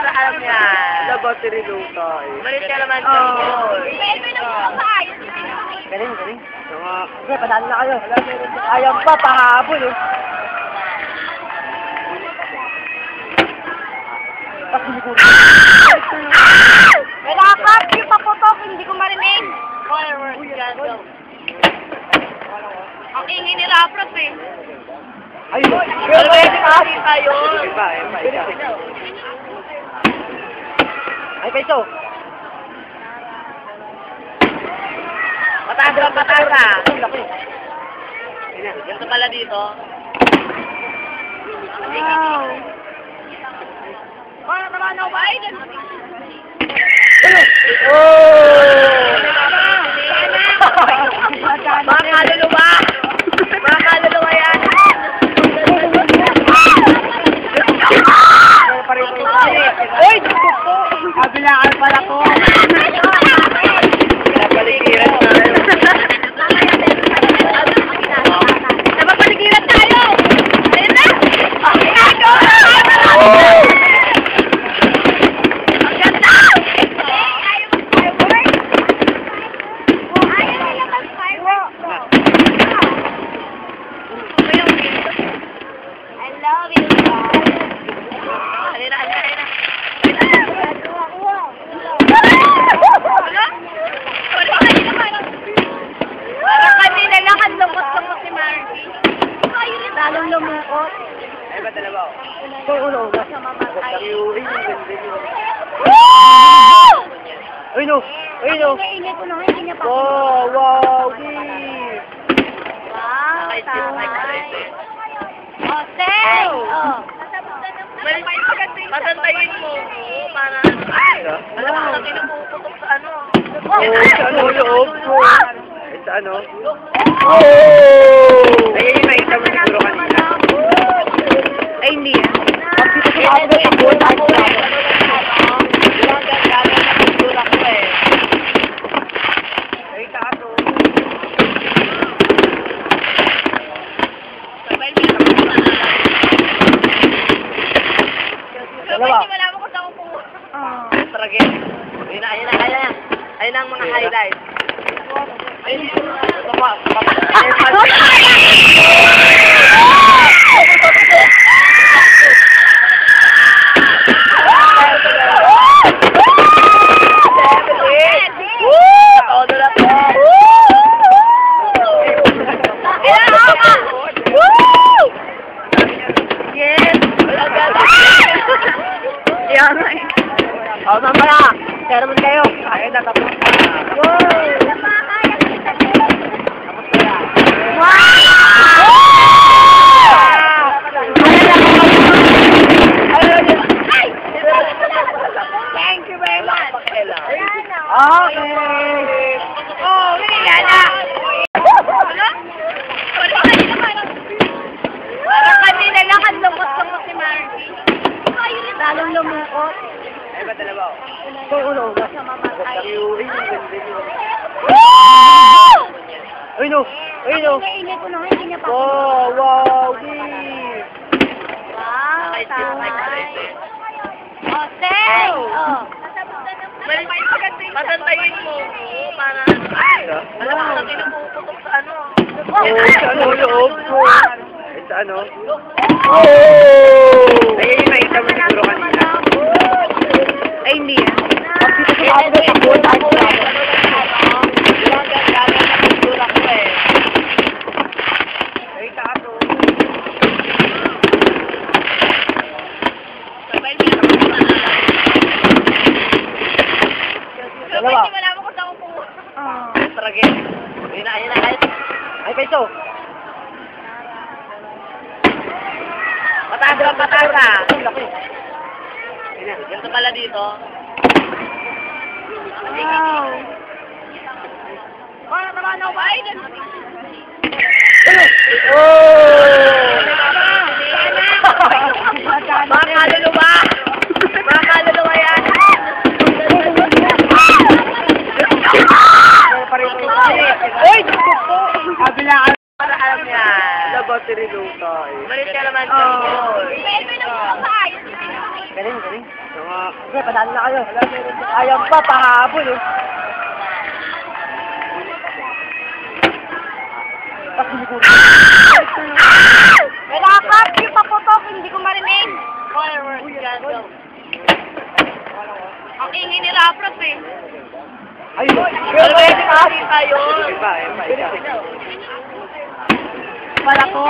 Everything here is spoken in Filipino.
para alam yan. Na battery low tayo. Malit ka naman sa goal. Galing, galing. Sige, padali na kayo. Ayaw pa, pahabol eh. Wala ka, yung paputok, hindi ko marinig. Fireworks, Gato. Ang ingay ni Raprap eh. Ayun. Pero pwede kasi tayo. Sige pa, isa. Ay, peso. Pataas lang, pataas ha. Ang laki. Ganito pala dito. Wow. Para naman ako Biden. Mga kaluluwa! Mga kaluluwa yan! Uy! Kabilaan pala ko. Napaligiran tayo. Napapaligiran tayo! Ayun na! Lalong lumukot. Ay, ba dalawa ako? Ito ulo sa mamatay. Uy, no! Uy, no! Nainit ko na nga, hindi niya pa. Wow! Wow! Di! Wow, tamay. Hotel! Oh. Matantayin mo. Para... Ay! Alam mo na kinupuputok sa ano. Oh, sa ano? Loob ko. Ay, sa ano? Oh! Ay, yun yung nakita mo siguro kanina. Ay, hindi yan. Ang dito sa ako na yung goal, ay, dalawa. Trage. Ayun ang mga highlights. Ayun Oh, mamaya! Pero man kayo! Ayun na, tapos na. Thank you very much. Okay! Oh, Liliana. Parang kanina lang ang lumot-lumot si Margie. Lalong lumukot. Ay, ba dalawa ako? Ito ulo sa mamatay. Uy, no! Uy, no! Nainit ko na nga, hindi niya pa. Wow! Wow! Di! Wow, tamay. Hotel! Oh. Matantayin mo. Para... Ay! Alam mo na kinupuputok sa ano. Oh, sa ano? Loob ko. Ay, sa ano? Ay, yun yung nakita mo siguro kanina. Ay, hindi yan. Ang dito sa ako na yung goal, ay, ay, kaso. Dalawa. Trage. Ayun na. Ay, peso. Pataas lang, pataas ha. Ang laki. Ganito pala dito. Wow. Para naman ako Biden. Mga kaluluwa! Mga kaluluwa yan! Uy! Kabilaan. Para alam yan. Na battery low tayo. Malit ka naman sa goal. Baby, nagpapayos. Galing, galing. Sige, padali na kayo. Ayaw pa, pahabol eh. Tapos hindi ko May nakakart yung paputok, hindi ko marinig. Fireworks, yan, go. Ang ingay ni Raprap eh. ayun. Pero pwede makakita yun. Iba. Wala ko.